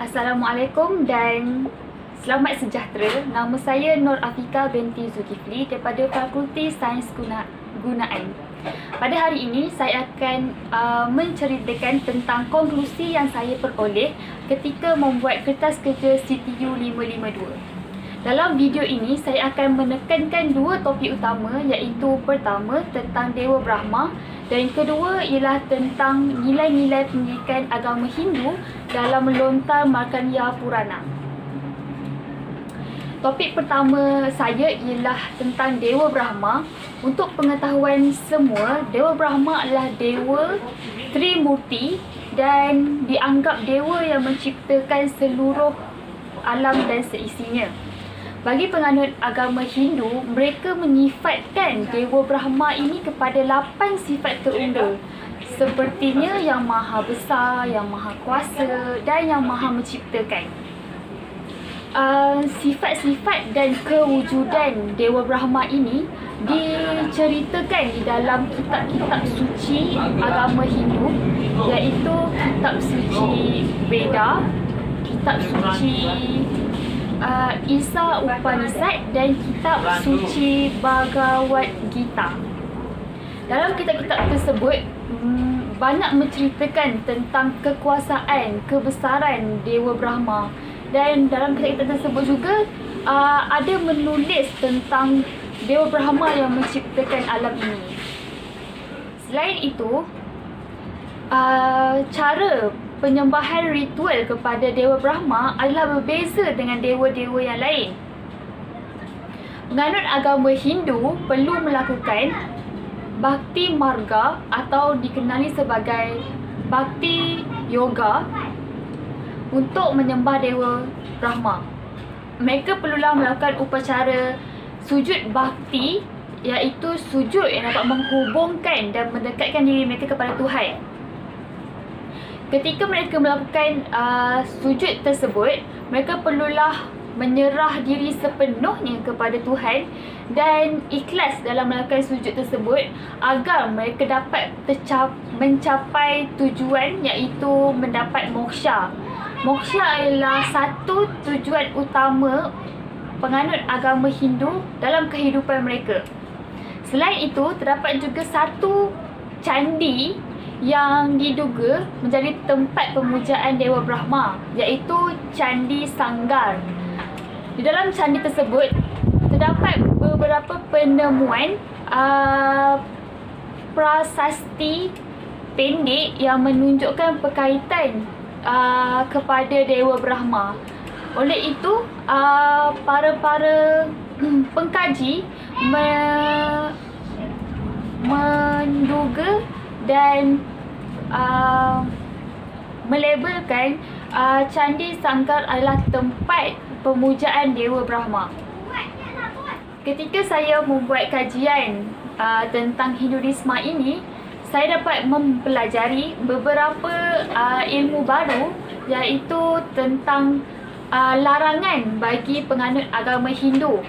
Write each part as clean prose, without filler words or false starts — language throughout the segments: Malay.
Assalamualaikum dan selamat sejahtera. Nama saya Nur Afika binti Zulkifli daripada Fakulti Sains Gunaan. Pada hari ini saya akan menceritakan tentang konklusi yang saya peroleh ketika membuat kertas kerja CTU 552. Dalam video ini saya akan menekankan dua topik utama, iaitu pertama tentang Dewa Brahma dan kedua ialah tentang nilai-nilai pendidikan agama Hindu dalam Lontar Markandeya Purana. Topik pertama saya ialah tentang Dewa Brahma. Untuk pengetahuan semua, Dewa Brahma adalah Dewa Trimurti dan dianggap Dewa yang menciptakan seluruh alam dan seisinya. Bagi penganut agama Hindu, mereka menyifatkan Dewa Brahma ini kepada 8 sifat terunggul. Sepertinya yang maha besar, yang maha kuasa dan yang maha menciptakan. Sifat-sifat dan kewujudan Dewa Brahma ini diceritakan di dalam kitab-kitab suci agama Hindu, iaitu kitab suci Veda, kitab suci Isa Upanishad dan kitab suci Bhagavad Gita. Dalam kitab-kitab tersebut banyak menceritakan tentang kekuasaan, kebesaran Dewa Brahma, dan dalam kitab-kitab tersebut juga ada menulis tentang Dewa Brahma yang menciptakan alam ini. Selain itu, cara penyembahan ritual kepada Dewa Brahma adalah berbeza dengan dewa-dewa yang lain. Penganut agama Hindu perlu melakukan Bhakti Marga atau dikenali sebagai Bhakti Yoga untuk menyembah Dewa Brahma. Mereka perlulah melakukan upacara sujud bhakti, iaitu sujud yang dapat menghubungkan dan mendekatkan diri mereka kepada Tuhan. Ketika mereka melakukan sujud tersebut, mereka perlulah menyerah diri sepenuhnya kepada Tuhan dan ikhlas dalam melakukan sujud tersebut agar mereka dapat mencapai tujuan, iaitu mendapat moksha. Moksha adalah satu tujuan utama penganut agama Hindu dalam kehidupan mereka. Selain itu, terdapat juga satu candi yang diduga menjadi tempat pemujaan Dewa Brahma, iaitu Candi Sanggar. Di dalam candi tersebut terdapat beberapa penemuan prasasti pendek yang menunjukkan berkaitan kepada Dewa Brahma. Oleh itu, para pengkaji menduga dan melabelkan Candi Sanggar adalah tempat pemujaan Dewa Brahma. Ketika saya membuat kajian tentang Hinduisme ini, saya dapat mempelajari beberapa ilmu baru, iaitu tentang larangan bagi penganut agama Hindu.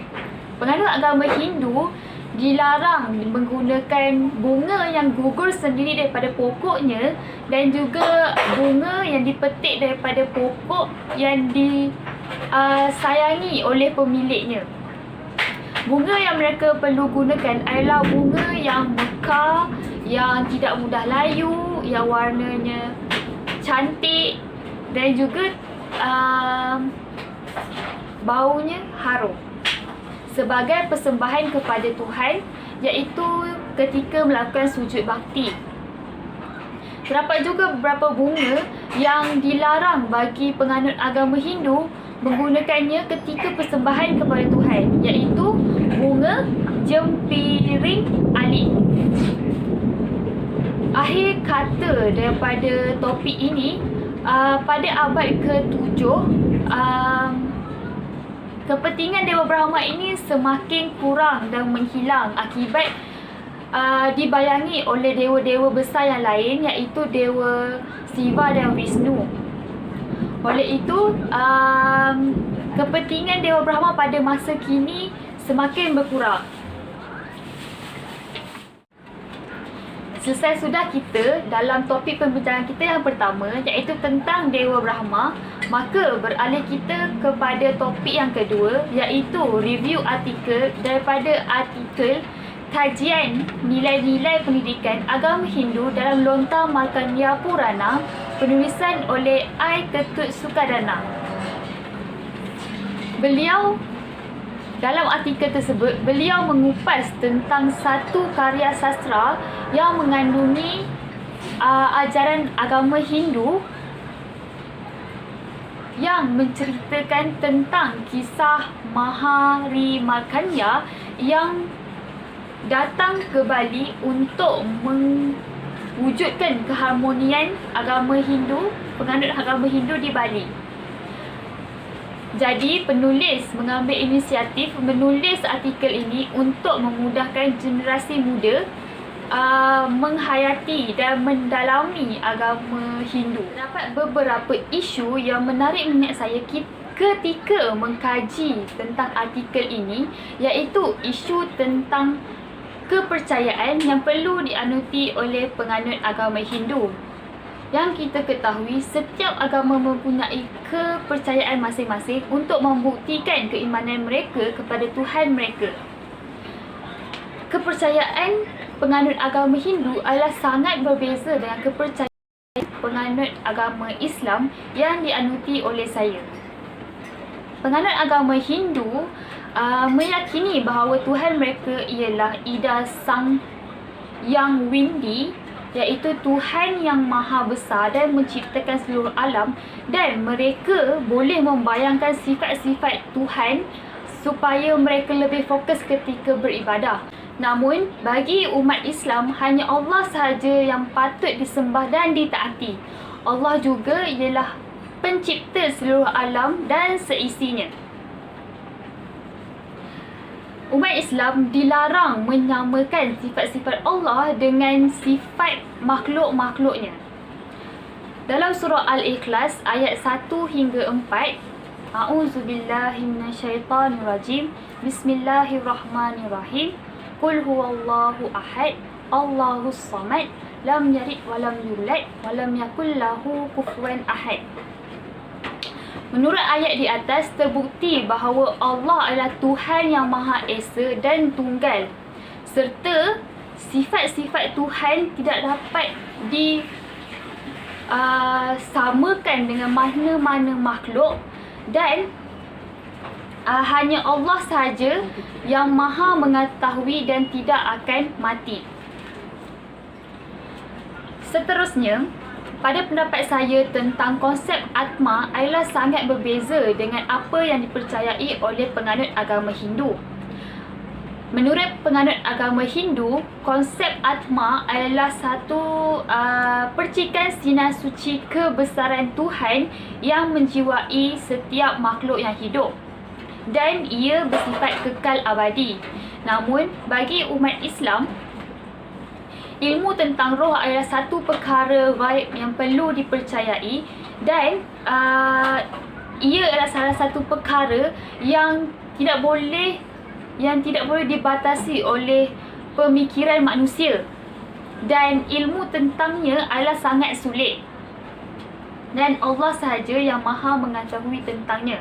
Penganut agama Hindu dilarang menggunakan bunga yang gugur sendiri daripada pokoknya dan juga bunga yang dipetik daripada pokok yang disayangi oleh pemiliknya. Bunga yang mereka perlu gunakan adalah bunga yang mekar, yang tidak mudah layu, yang warnanya cantik dan juga baunya harum, sebagai persembahan kepada Tuhan, iaitu ketika melakukan sujud bakti. Terdapat juga beberapa bunga yang dilarang bagi penganut agama Hindu menggunakannya ketika persembahan kepada Tuhan, iaitu bunga jempiring alik. Akhir kata daripada topik ini, pada abad ke-7, kepentingan Dewa Brahma ini semakin kurang dan menghilang akibat dibayangi oleh dewa-dewa besar yang lain, iaitu Dewa Siva dan Vishnu. Oleh itu, kepentingan Dewa Brahma pada masa kini semakin berkurang. selesai sudah kita dalam topik pembincangan kita yang pertama, iaitu tentang Dewa Brahma, maka beralih kita kepada topik yang kedua, iaitu review artikel daripada artikel Kajian Nilai-Nilai Pendidikan Agama Hindu dalam Lontar Markandeya Purana, penulisan oleh I. Ketut Sukadana. Dalam artikel tersebut, beliau mengupas tentang satu karya sastra yang mengandungi ajaran agama Hindu yang menceritakan tentang kisah Mahari Markandeya yang datang ke Bali untuk mewujudkan keharmonian agama Hindu, penganut agama Hindu di Bali. Jadi penulis mengambil inisiatif menulis artikel ini untuk memudahkan generasi muda menghayati dan mendalami agama Hindu. Terdapat beberapa isu yang menarik minat saya ketika mengkaji tentang artikel ini, iaitu isu tentang kepercayaan yang perlu dianuti oleh penganut agama Hindu. Yang kita ketahui, setiap agama mempunyai kepercayaan masing-masing untuk membuktikan keimanan mereka kepada Tuhan mereka. Kepercayaan penganut agama Hindu adalah sangat berbeza dengan kepercayaan penganut agama Islam yang dianuti oleh saya. Penganut agama Hindu meyakini bahawa Tuhan mereka ialah Ida Sang Yang Windy, iaitu Tuhan yang maha besar dan menciptakan seluruh alam, dan mereka boleh membayangkan sifat-sifat Tuhan supaya mereka lebih fokus ketika beribadah. Namun, bagi umat Islam, hanya Allah sahaja yang patut disembah dan ditaati. Allah juga ialah pencipta seluruh alam dan seisinya. Umat Islam dilarang menyamakan sifat-sifat Allah dengan sifat makhluk-makhluknya. Dalam surah Al-Ikhlas ayat 1 hingga 4, A'udzubillahi minasyaitanirrajim. Bismillahirrahmanirrahim. Qul huwallahu ahad, Allahus samad, lam yalid walam yulad walam yakul lahu kufuwan ahad. Menurut ayat di atas, terbukti bahawa Allah adalah Tuhan yang Maha Esa dan Tunggal, serta sifat-sifat Tuhan tidak dapat disamakan dengan mana-mana makhluk, dan hanya Allah sahaja yang Maha mengetahui dan tidak akan mati. Seterusnya, pada pendapat saya tentang konsep Atma adalah sangat berbeza dengan apa yang dipercayai oleh penganut agama Hindu. Menurut penganut agama Hindu, konsep Atma adalah satu percikan sinar suci kebesaran Tuhan yang menjiwai setiap makhluk yang hidup, dan ia bersifat kekal abadi. Namun, bagi umat Islam, ilmu tentang roh adalah satu perkara gaib yang perlu dipercayai, dan ia adalah salah satu perkara yang tidak boleh dibatasi oleh pemikiran manusia, dan ilmu tentangnya adalah sangat sulit, dan Allah sahaja yang Maha mengetahui tentangnya.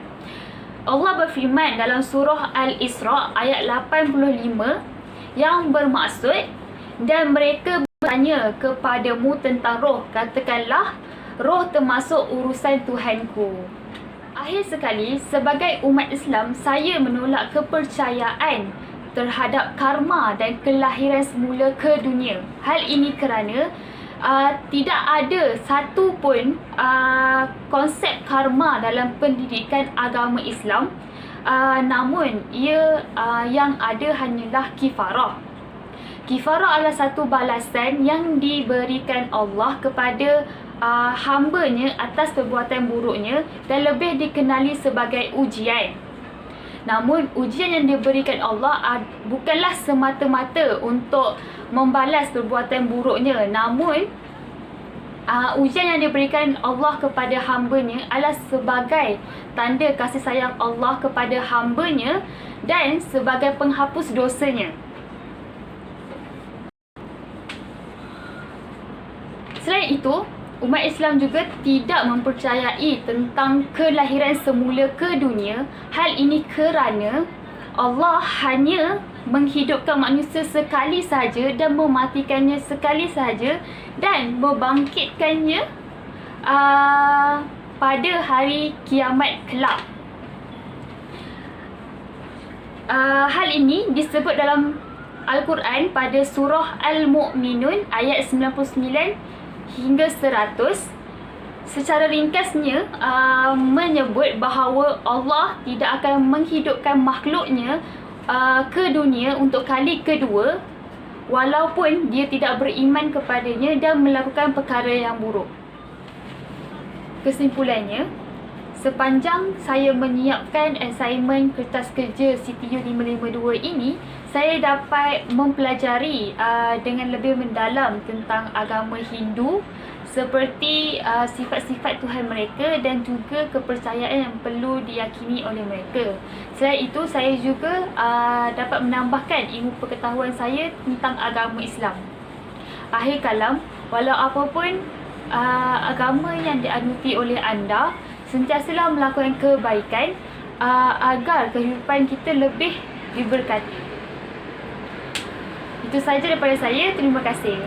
Allah berfirman dalam surah Al-Isra ayat 85 yang bermaksud, dan mereka bertanya kepadamu tentang roh, katakanlah, roh termasuk urusan Tuhanku. Akhir sekali, sebagai umat Islam, saya menolak kepercayaan terhadap karma dan kelahiran semula ke dunia. Hal ini kerana tidak ada satu pun konsep karma dalam pendidikan agama Islam, namun ia yang ada hanyalah kifarah. Kifarah adalah satu balasan yang diberikan Allah kepada hamba-Nya atas perbuatan buruknya, dan lebih dikenali sebagai ujian. Namun, ujian yang diberikan Allah bukanlah semata-mata untuk membalas perbuatan buruknya, namun ujian yang diberikan Allah kepada hamba-Nya adalah sebagai tanda kasih sayang Allah kepada hamba-Nya dan sebagai penghapus dosanya. itu, umat Islam juga tidak mempercayai tentang kelahiran semula ke dunia. Hal ini kerana Allah hanya menghidupkan manusia sekali sahaja dan mematikannya sekali sahaja dan membangkitkannya pada hari kiamat kelak. Hal ini disebut dalam Al-Quran pada surah Al-Mu'minun ayat 99 hingga 100. Secara ringkasnya menyebut bahawa Allah tidak akan menghidupkan makhluknya ke dunia untuk kali kedua walaupun dia tidak beriman kepadanya dan melakukan perkara yang buruk. Kesimpulannya, sepanjang saya menyiapkan assignment kertas kerja CTU 552 ini, saya dapat mempelajari dengan lebih mendalam tentang agama Hindu, seperti sifat-sifat Tuhan mereka dan juga kepercayaan yang perlu diyakini oleh mereka. Selain itu, saya juga dapat menambahkan ilmu pengetahuan saya tentang agama Islam. Akhir kalam, walau apapun agama yang dianuti oleh anda, sentiasalah melakukan kebaikan agar kehidupan kita lebih diberkati. Itu sahaja daripada saya. Terima kasih.